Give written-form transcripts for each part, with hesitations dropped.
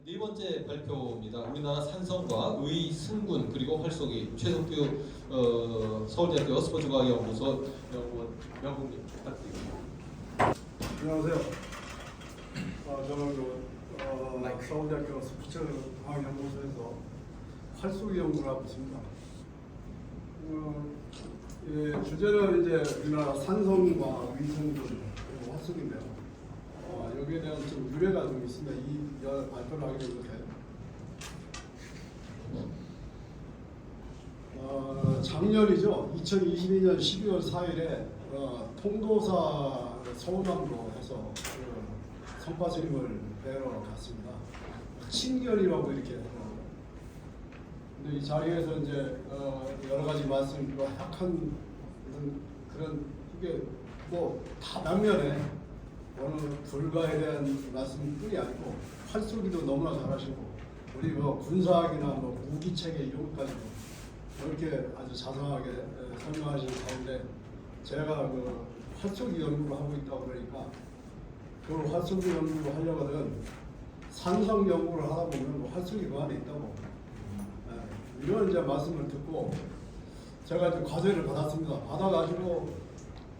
네 번째 발표입니다. 우리나라 산성과 의, 승군 그리고 활쏘기 최석규 서울대학교 스포츠과학연구소 연구원님 부탁드립니다. 안녕하세요. 저는 서울대학교 스포츠과학연구소에서 활쏘기 연구를 하고 있습니다. 주제는 이제 우리나라 산성과 의성군 그리고 활쏘기인데요. 여기에 대한 좀 유래가 좀 있습니다. 이 발표를 하게 된 것에 작년이죠. 2022년 12월 4일에 통도사 서울남으로 해서 성파스님을 뵈러 갔습니다. 친견이라고 이렇게 하더라고요. 근데 이 자리에서 이제 여러 가지 말씀과 약한 그런 이게 뭐 다방면에 어느 불가에 대한 말씀뿐이 아니고 활쏘기도 너무나 잘하시고 우리 뭐 군사학이나 뭐 무기 체계 이런 것까지도 이렇게 아주 자상하게 설명하시는 가운데 제가 그 활쏘기 연구를 하고 있다고 그러니까 그 활쏘기 연구를 하려고 하면 산성 연구를 하다 보면 뭐 활쏘기 그 안에 있다고 이런 이제 말씀을 듣고 제가 이제 과제를 받았습니다. 받아가지고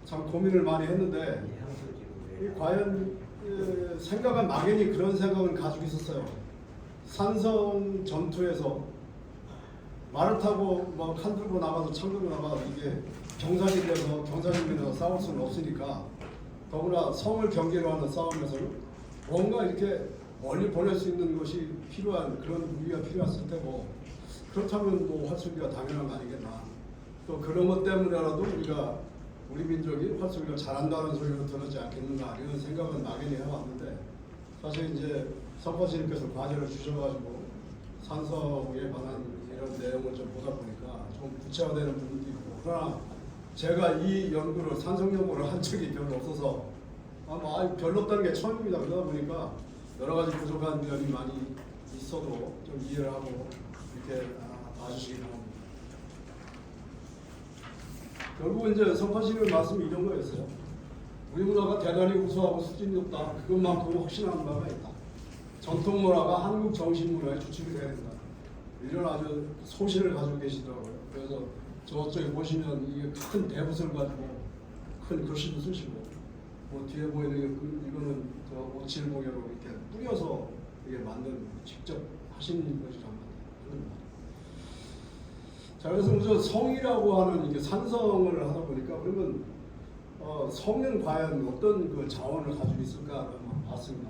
참 고민을 많이 했는데 과연 생각은 막연히 그런 생각을 가지고 있었어요. 산성 전투에서 말을 타고 뭐 칼 들고 나가서 창 들고 나가서 이게 경사지 돼서 경사지면서 싸울 수는 없으니까 더구나 성을 경계로 하는 싸움에서는 뭔가 이렇게 멀리 보낼 수 있는 것이 필요한 그런 무기가 필요했을 테고 그렇다면 뭐 활쏘기가 당연한 거 아니겠나. 또 그런 것 때문에라도 우리 민족이 활쏘기를 잘한다는 소리로 들었지 않겠는가 이런 생각은 막연히 해왔는데 사실 이제 성파스님께서 과제를 주셔가지고 산성에 관한 이런 내용을 좀 보다 보니까 좀 구체화되는 부분도 있고 그러나 제가 이 연구를 산성 연구를 한 적이 별로 없어서 별로 없다는 게 처음입니다. 그러다 보니까 여러 가지 부족한 면이 많이 있어도 좀 이해를 하고 이렇게 봐주시기 바랍니다. 결국 이제 성파스님 말씀이 이런 거였어요. 우리 문화가 대단히 우수하고 수준이 높다. 그것만큼 확신하는 바가 있다. 전통 문화가 한국 정신 문화의 주축이 되어야 된다. 이런 아주 소신을 가지고 계시더라고요. 그래서 저쪽에 보시면 이게 큰 대붓을 가지고 큰 글씨도 쓰시고 뭐 뒤에 보이는 이거는 저 오칠목으로 이렇게 뿌려서 이게 만든 직접 하신 것이란 말이에요. 자, 그래서 우선 성이라고 하는 이게 산성을 하다 보니까 그러면 성은 과연 어떤 그 자원을 가지고 있을까 한번 봤습니다.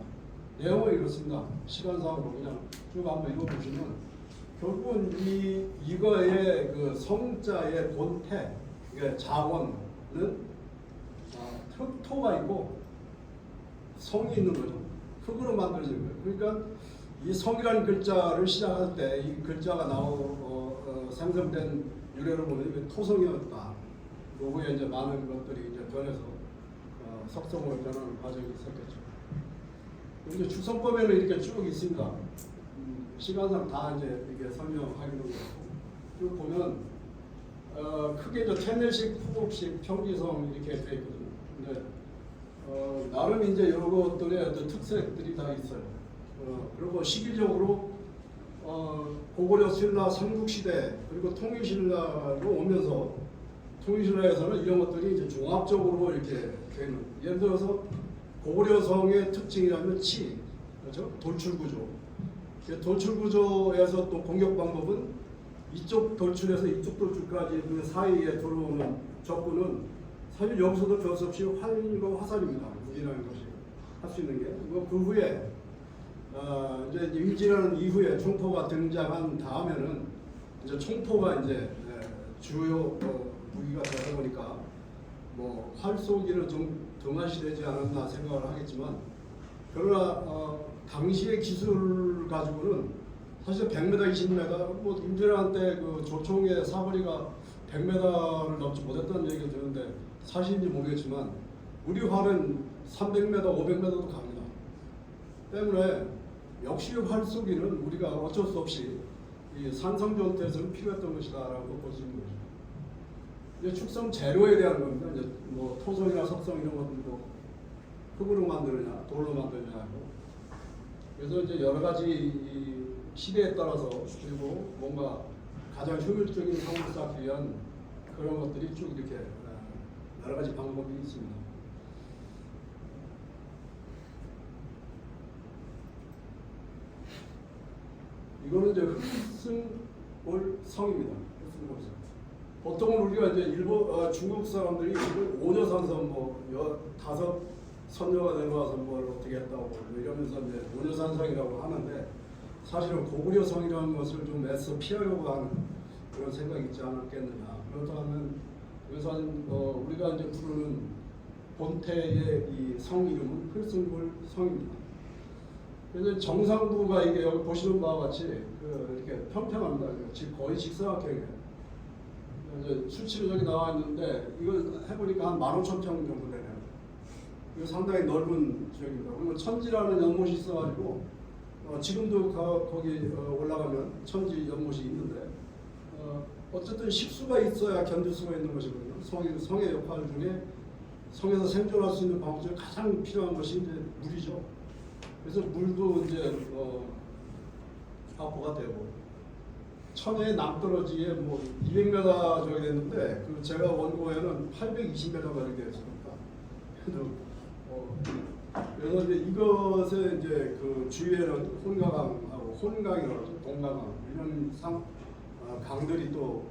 내용은 이렇습니다. 시간상으로 그냥 쭉 한번 읽어보시면 결국은 이거의 그 성자의 본태, 그러니까 자원은 흑토가 있고 성이 있는 거죠. 흙으로 만들어진 거예요. 그러니까 이 성이라는 글자를 시작할 때 이 글자가 생성된 유래를 보면 이게 토성이었다. 그 후에 이제 많은 것들이 이제 변해서 석성으로 변하는 과정이 있었겠죠. 이제 주성법에는 이렇게 쭉 있습니다. 시간상 다 이제 이게 설명하기는 그렇고 쭉 보면 크게 저 채널식, 후곡식, 평지성 이렇게 돼 있거든요. 근데 나름 이제 여러 것들의 특색들이 다 있어요. 그리고 시기적으로 고구려 신라 삼국시대 그리고 통일신라로 오면서 통일신라에서는 이런 것들이 이제 종합적으로 이렇게 되는 예를 들어서 고구려성의 특징이라면 치, 그렇죠? 돌출구조. 돌출구조에서 또 공격 방법은 이쪽 돌출에서 이쪽 돌출까지 그 사이에 들어오는 적군은 사실 여기서도 별 수 없이 활과 화살입니다. 무기라는 것이 할 수 있는 게. 그 후에 이제 임진왜란 이후에 총포가 등장한 다음에는 이제 총포가 이제 주요 무기가 되다 보니까 뭐 활쏘기는 좀 등한시되지 않았나 생각을 하겠지만 그러나 당시의 기술 가지고는 사실 100m, 20m 뭐 임진왜란 때 그 조총의 사거리가 100m를 넘지 못했다는 얘기가 드는데 사실인지 모르겠지만 우리 활은 300m, 500m도 갑니다. 때문에 역시 활쏘기는 우리가 어쩔 수 없이 이 산성전투에서는 필요했던 것이다라고 볼 수 있는 거죠. 이제 축성 재료에 대한 겁니다. 이제 뭐 토성이나 석성 이런 것들도 흙으로 만드느냐, 돌로 만드느냐 하고 그래서 이제 여러 가지 이 시대에 따라서 그리고 뭔가 가장 효율적인 성을 쌓기 위한 그런 것들이 쭉 이렇게 여러 가지 방법이 있습니다. 이거는 이제 흑승골 성입니다. 흑승골 성. 보통은 우리가 이제 중국 사람들이 오녀산성 다섯 선녀가 내려와서 뭘 어떻게 했다고 이러면서 이제 오녀산성이라고 하는데 사실은 고구려 성이라는 것을 좀 애써 피하려고 하는 그런 생각이 있지 않았겠느냐. 그렇다면 우선 우리가 이제 부르는 본태의 이 성 이름은 흑승골 성입니다. 그래서 정상부가 이게 여기 보시는 바와 같이 이렇게 평평합니다. 거의 직사각형이에요. 이제 수치로 저기 나와 있는데 이걸 해보니까 한 15,000평 정도 되네요. 이거 상당히 넓은 지역입니다. 그리고 천지라는 연못이 있어가지고 지금도 거기 올라가면 천지 연못이 있는데 어쨌든 식수가 있어야 견딜 수가 있는 것이거든요. 성의 역할 중에 성에서 생존할 수 있는 방법 중에 가장 필요한 것이 이제 물이죠. 그래서 물도 이제 확보가 되고 천의 남떨어지에 200m 저기 됐는데 제가 원고에는 820m가 이렇게 됐습니다. 그래서 이제 이것에 이제 그 주위에는 혼가강하고 혼강이라고 하죠. 동가강 이런 강들이 또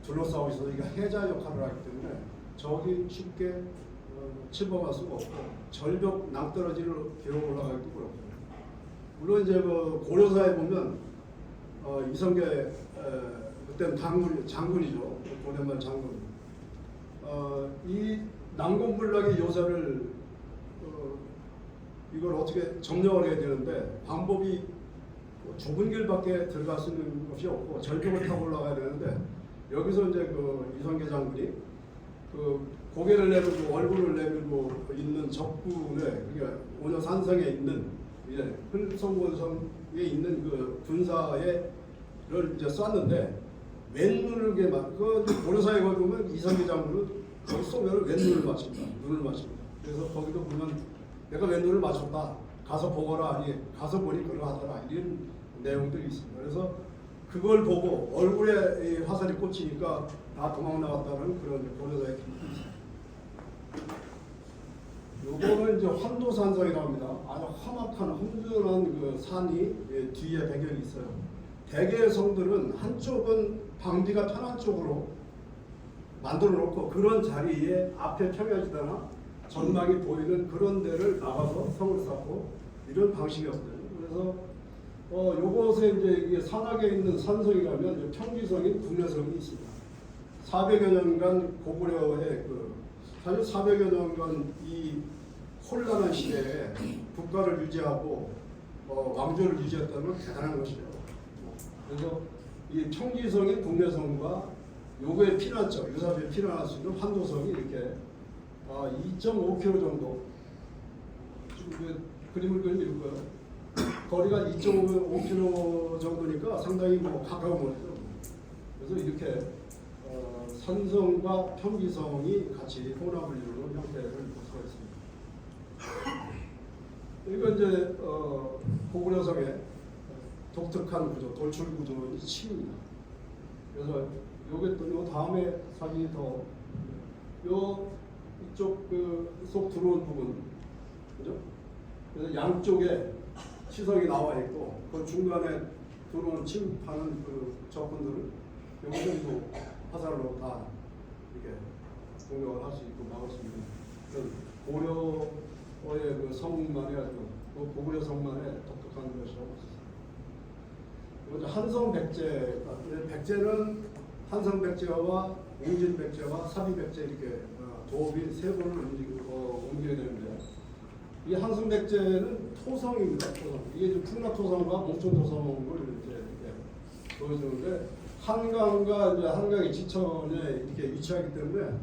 둘러싸고 있어서 이게 해자 역할을 하기 때문에 저기 쉽게 침범할 수가 없고 절벽 낭떠러지로 기어 올라가기도 그렇고 물론 이제 고려사에 보면 이성계 그때는 장군이죠. 고대말 장군. 이 난공불락의 요새를 이걸 어떻게 점령을 해야 되는데 방법이 좁은 길밖에 들어갈 수 있는 것이 없고 절벽을 타고 올라가야 되는데 여기서 이제 이성계 장군이 고개를 내밀고 얼굴을 내밀고 있는 적군에 그러니까 오녀산성에 있는 흘성곤성에 있는 그 군사를 이제 쐈는데 왼눈을 고려사에 거기 보면 이성계 장군은 거기 쏘면 왼눈을 맞춥니다. 눈을 맞춥니다. 그래서 거기도 보면 내가 왼눈을 맞췄다. 가서 보거라. 가서 보니 그러하더라. 이런 내용들이 있습니다. 그래서 그걸 보고 얼굴에 화살이 꽂히니까 다 도망 나갔다는 그런 고려사의 기록이 있습니다. 요거는 이제 환도산성이라고 합니다. 아주 험악한 험준한 그 산이 뒤에 배경이 있어요. 대개의 성들은 한쪽은 방비가 편한 쪽으로 만들어 놓고 그런 자리에 앞에 평야지대나 전망이 보이는 그런 데를 나가서 성을 쌓고 이런 방식이었거든요. 그래서 요곳에 이제 이게 산악에 있는 산성이라면 평지성인 국내성이 있습니다. 400여 년간 고구려의 사실 400여 년간 이 혼란한 시대에 국가를 유지하고 왕조를 유지했다는 건 대단한 것이죠. 그래서 이 평지성인 국내성과 요거의 피난처, 유사비에 피난할 수 있는 환도성이 이렇게 2.5km 정도 그림을 그리면 이거예요. 거리가 2.5km 정도니까 상당히 가까운 거죠. 그래서 이렇게 산성과 평지성이 같이 혼합을 이루는 형태를 볼 수가 있습니다. 이건 이제 고구려성의 독특한 구조, 돌출 구조의 층입니다. 그래서 요게 또 요 다음에 사진이 이쪽 속 들어온 부분, 그죠? 그래서 양쪽에 시성이 나와 있고 그 중간에 들어오는 침입하는 적군들은 요것도 화살로 다 이렇게 공격을 할 수 있고 막을 수 있는 그런 고려의 성만의 아주 고구려 성만의 독특한 것이라고 할 수 있습니다. 그리고 한성백제, 백제는 한성백제와 웅진백제와 사비백제 이렇게 도읍이 세 번을 옮겨야 되는데 이 한성백제는 토성입니다. 토성. 이게 풍납토성과 목촌토성을 이렇게 보여주는데 한강과 이제 한강의 지천에 이렇게 위치하기 때문에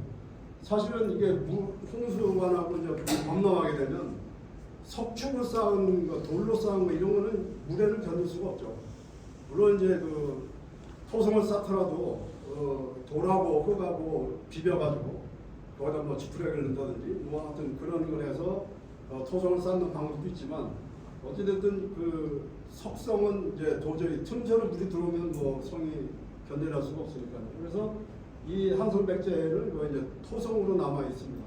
사실은 이게 홍수관하고 이제 범람하게 되면 석축으로 쌓은 거, 돌로 쌓은 거 이런 거는 물에는 견딜 수가 없죠. 물론 이제 토성을 쌓더라도 돌하고 흙하고 비벼가지고 거기다 지푸레기를 넣는다든지 하여튼 그런 걸 해서 토성을 쌓는 방법도 있지만 어찌됐든 그 석성은 이제 도저히 틈새로 물이 들어오면 뭐 성이 견뎌낼 수가 없으니까요. 그래서 이 한솔백제를 뭐 이제 토성으로 남아 있습니다.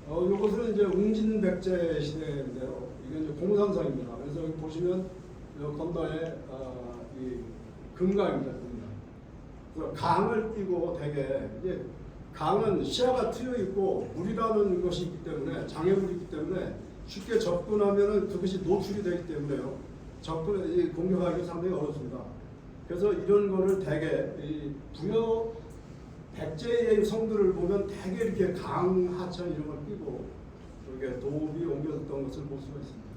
이것은 이제 웅진백제 시대인데요. 이게 이제 공산성입니다. 그래서 여기 보시면 요 건너에 이 금강입니다. 금강. 그래서 강을 띄고 대개 이제 강은 시야가 트여 있고 물이라는 것이 있기 때문에 장애물이 있기 때문에 쉽게 접근하면은 그것이 노출이 되기 때문에요. 공격하기 상당히 어렵습니다. 그래서 이런 거를 대개 이 부여 백제의 성들을 보면 대개 이렇게 강 하천 이런 걸 끼고 이렇게 도읍이 옮겨졌던 것을 볼 수가 있습니다.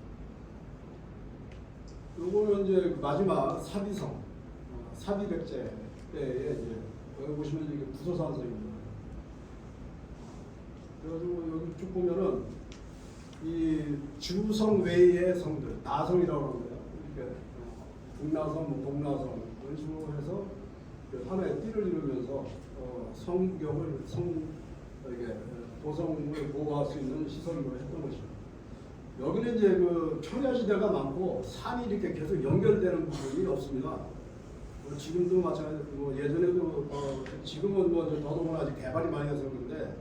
요거는 이제 마지막 사비성, 사비백제 때에 이제 여기 보시면 이게 부소산성입니다. 그래가지고 여기 쭉 보면은 이 주성 외의 성들, 나성이라고 합니다. 이렇게 북나성, 뭐 동나성 이런 식으로 해서 하나의 띠를 이루면서 성경을 이게 도성을 보호할 수 있는 시설로 했던 것이죠. 여기는 이제 그 평야지대가 많고 산이 이렇게 계속 연결되는 부분이 없습니다. 지금도 마찬가지, 뭐 예전에도 지금은 뭐 더더구나 아직 개발이 많이 돼서 그런데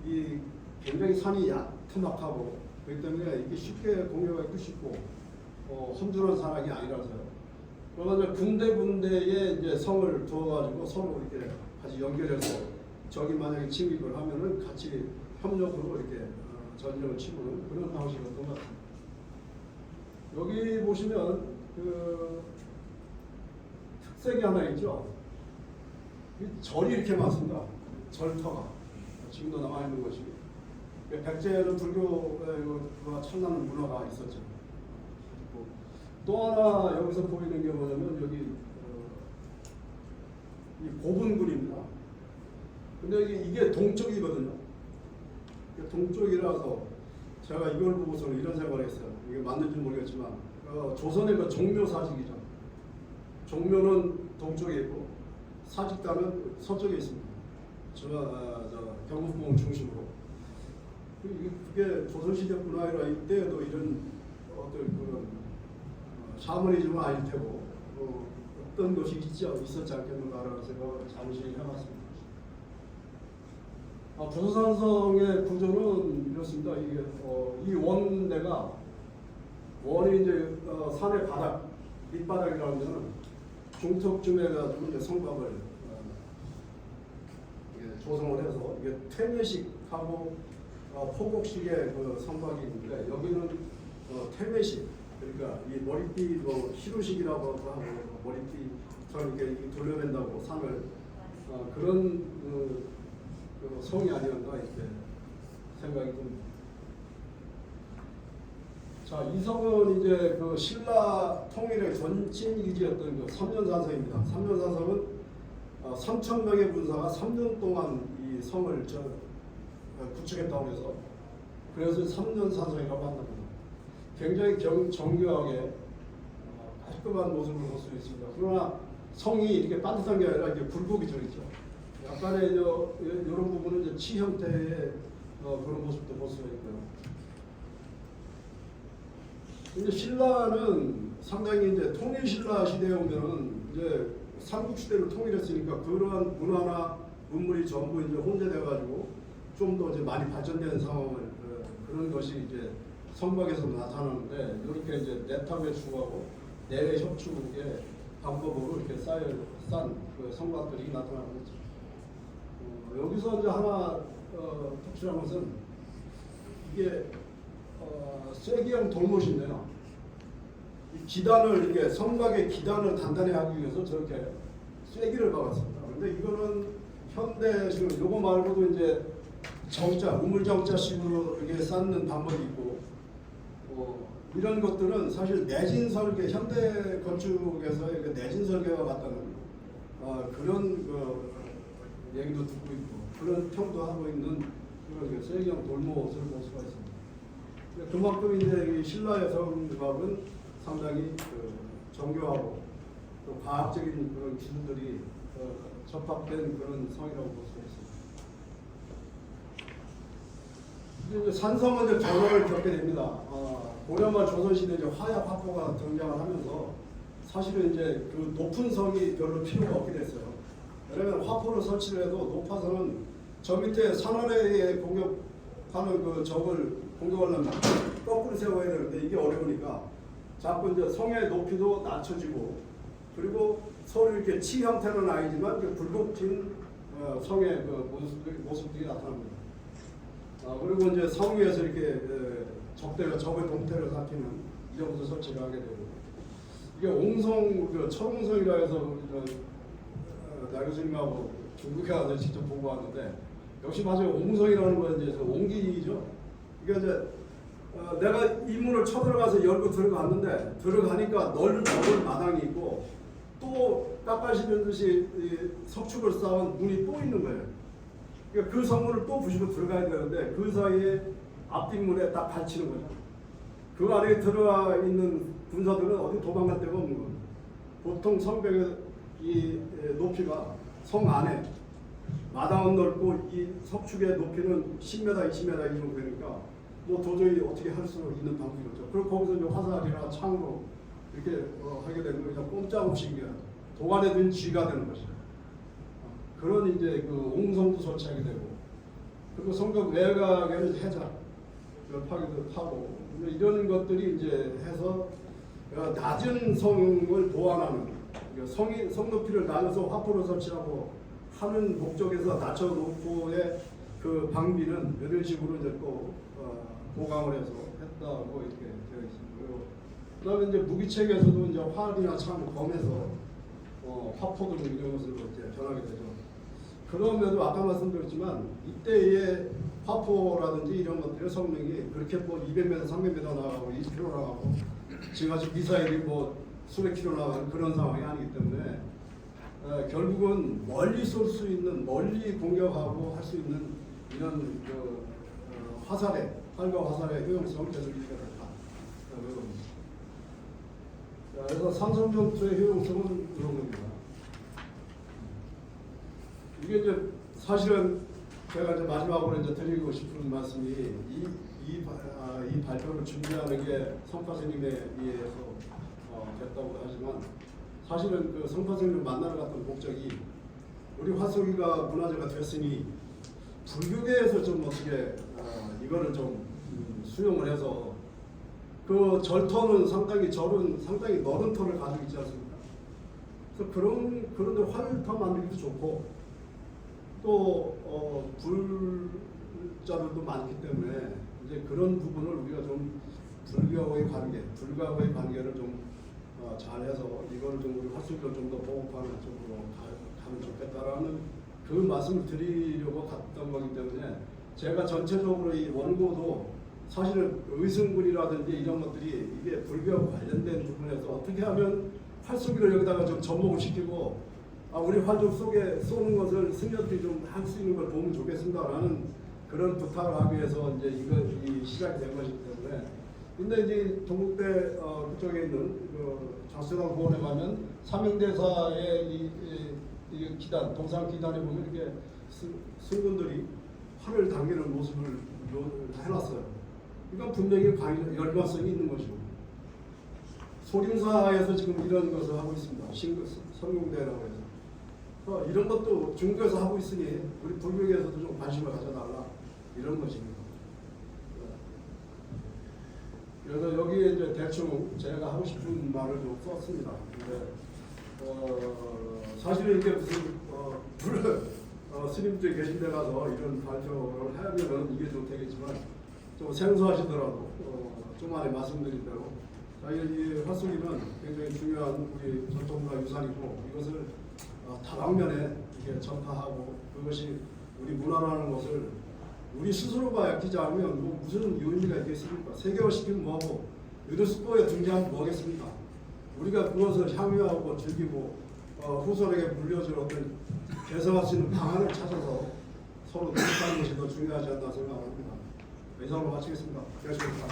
이 굉장히 산이 얕막하고 그렇기 때문에 이게 쉽게 공격하기도 쉽고 험준한 산악이 아니라서요. 그러나 군데군데에 이제 성을 두어가지고 서로 이렇게 같이 연결해서 적이 만약에 침입을 하면은 같이 협력으로 이렇게 전쟁을 치고는 그런 방식이었던 것 같습니다. 여기 보시면 그 특색이 하나 있죠. 이 절이 이렇게 많습니다. 절터가 지금도 남아 있는 것이. 백제는 불교가 참나는 문화가 있었죠. 또 하나 여기서 보이는 게 뭐냐면 여기 이 고분군입니다. 근데 이게 동쪽이거든요. 동쪽이라서 제가 이걸 보고서는 이런 생각을 했어요. 이게 맞는지 모르겠지만 조선의 그 종묘 사직이죠. 종묘는 동쪽에 있고 사직단은 서쪽에 있습니다. 저 경복궁을 중심으로. 그게 조선시대 문화라 이때에도 이런 어떤 그런 샤머니즘은 아닐 테고 어떤 것이 있었지 않겠는가라는 생각을 잠시 해봤습니다. 부소산성의 구조는 이렇습니다. 이게 이 원내가 원이 이제 산의 바닥 밑바닥이라고 하면 중턱쯤에 가지고 이제 성곽을 조성을 해서 이게 퇴매식하고 포곡식의 그 성곽이 있는데 여기는 퇴매식 그러니까 이 머리띠 뭐 시루식이라고 하고 머리띠처럼 이렇게 돌려낸다고 산을 그런 그 성이 아니었나 이렇게 생각이 듭니다. 자, 이 성은 이제 그 신라 통일의 전진 기지였던 그 삼년산성입니다. 삼년산성은 3,000명의 군사가 3년 동안 이 성을 구축했다고 해서 그래서 3년산성이라고 한답니다. 굉장히 정교하게 깔끔한 모습을 볼 수 있습니다. 그러나 성이 이렇게 반듯한 게 아니라 이게 굴곡이 들어있죠. 약간의 이런 부분은 이제 치 형태의 그런 모습도 볼 수가 있고요. 이제 신라는 상당히 이제 통일신라 시대에 오면은 이제 삼국시대를 통일했으니까 그러한 문화나 문물이 전부 이제 혼재돼가지고 좀 더 이제 많이 발전된 상황을 그런 것이 이제 성곽에서 나타나는데 이렇게 이제 내탑에 주하고 내외 협축의 방법으로 이렇게 싼 그 성곽들이 나타나는 거죠. 여기서 이제 하나 특출한 것은 이게 쐐기형 돌못인데요. 이 기단을 이게 성곽의 기단을 단단히 하기 위해서 저렇게 쐐기를 박았습니다. 그런데 이거는 현대식으로 요거 말고도 이제 정자, 우물정자식으로 이렇게 쌓는 방법이 있고 이런 것들은 사실 내진 설계, 현대 건축에서 내진 설계와 같다는 그런 얘기도 듣고 있고 그런 평도 하고 있는 그런 쐐기형 돌못을 볼 수가 있습니다. 그만큼 이제 이 신라의 성곽은 상당히 정교하고 또 과학적인 그런 기술들이 접합된 그런 성이라고 볼 수가 있습니다. 이제 산성은 이제 변화를 겪게 됩니다. 고려말 조선시대 이제 화약 화포가 등장을 하면서 사실은 이제 그 높은 성이 별로 필요가 없게 됐어요. 왜냐면 화포를 설치를 해도 높아서는 저 밑에 산 아래에 공격하는 그 적을 공격하려면 거꾸로 세워야 되는데 이게 어려우니까 자꾸 이제 성의 높이도 낮춰지고 그리고 서로 이렇게 치 형태는 아니지만 그 굴곡진 성의 그 모습들이 나타납니다. 그리고 이제 성 위에서 이렇게 적의 동태를 살피는 이정도 설치를 하게 되고 이게 옹성, 철옹성이라 해서 나 교수님하고 중국에 가서 직접 보고 왔는데 역시 맞아요. 옹성이라는 건 이제 옹기죠. 이게 이제 내가 이 문을 쳐들어가서 열고 들어갔는데 들어가니까 넓은 마당이 있고 또 깎아시는 듯이 석축을 쌓은 문이 또 있는 거예요. 그러니까 그 성문을 또 부시고 들어가야 되는데 그 사이에 앞뒷문에 딱 받치는 거죠. 그 안에 들어가 있는 군사들은 어디 도망갈 데가 없는 거예요. 보통 성벽의 이 높이가 성 안에 마당은 넓고 이 석축의 높이는 10m, 20m 이 정도 되니까 뭐 도저히 어떻게 할 수 있는 방법이 없죠. 그리고 거기서 이제 화살이나 창으로 이렇게 하게 되는 거죠. 꼼짝없이 도관에 든 쥐가 되는 것이죠. 그런 이제 그 옹성도 설치하게 되고 그리고 성벽 외곽에는 해자 파기도 타고 이런 것들이 이제 해서 낮은 성을 보완하는 성 높이를 낮춰서 화포를 설치하고 하는 목적에서 낮춰놓고의 그 방비는 이런 식으로 이제 또 보강을 해서 했다고 이렇게 되어 있습니다. 그다음에 이제 무기체계에서도 이제 활이나 창, 검에서 화포들 이런 것으로 이제 변하게 되죠. 그럼에도 아까 말씀드렸지만 이때의 화포라든지 이런 것들의 성능이 그렇게 뭐 200m, 300m 나가고 20km 나가고 지금 아직 미사일이 뭐 수백 킬로 나가는 그런 상황이 아니기 때문에 결국은 멀리 쏠 수 있는, 멀리 공격하고 할 수 있는 이런 화살의 활과 화살의 효용성 계속 유지가 됐다. 그래서 산성전투의 효용성은 그런 겁니다. 이게 이제 사실은 제가 이제 마지막으로 이제 드리고 싶은 말씀이 이 발표를 준비하는 게 성파생님에 의해서 됐다고 하지만 사실은 그 성파생님을 만나러 갔던 목적이 우리 화석이가 문화재가 됐으니 불교계에서 좀 어떻게 이거를 좀 수용을 해서 그 절터는 절은 상당히 넓은 터를 가지고 있지 않습니까? 그래서 그런데 활터 만들기도 좋고 또 불자들도 많기 때문에 이제 그런 부분을 우리가 좀 불교와의 관계를 좀 잘해서 이걸 좀 우리 화수를 좀 더 보호하는 쪽으로 가면 좋겠다라는 그 말씀을 드리려고 갔던 거기 때문에 제가 전체적으로 이 원고도 사실은 의승군이라든지 이런 것들이 이게 불교와 관련된 부분에서 어떻게 하면 활쏘기를 여기다가 좀 접목을 시키고 우리 화족 속에 쏘는 것을 승려들이 좀 할 수 있는 걸 보면 좋겠습니다라는 그런 부탁을 하기 위해서 이제 이 시작이 된 것이기 때문에 근데 이제 동국대 그쪽에 있는 장수당 공원에 가면 삼명대사의 이 기단, 동상 기단에 보면 이렇게 승군들이 활을 당기는 모습을 해놨어요. 이건 분명히 연관성이 있는 것이고 소림사에서 지금 이런 것을 하고 있습니다. 성공대라고 해서 이런 것도 중국에서 하고 있으니 우리 불교계에서도 좀 관심을 가져달라 이런 것입니다. 그래서 여기에 이제 대충 제가 하고 싶은 말을 좀 썼습니다. 근데 사실은 이게 무슨 스님들 계신 데 가서 이런 발표를 하면 이게 좀 되겠지만 좀 생소하시더라도 좀 안에 말씀드린 대로 이 화수기는 굉장히 중요한 우리 전통문화 유산이고 이것을 다방면에 이렇게 전파하고 그것이 우리 문화라는 것을 우리 스스로가 아끼지 않으면 뭐 무슨 의미가 있겠습니까? 세계화시키면 뭐하고 유네스코에 등재하면 뭐겠습니까? 우리가 그것을 향유하고 즐기고 후손에게 물려줄 어떤 개선할 수 있는 방안을 찾아서 서로 노력하는 것이 더 중요하지 않나 생각합니다. 이상으로 마치겠습니다. 고맙습니다.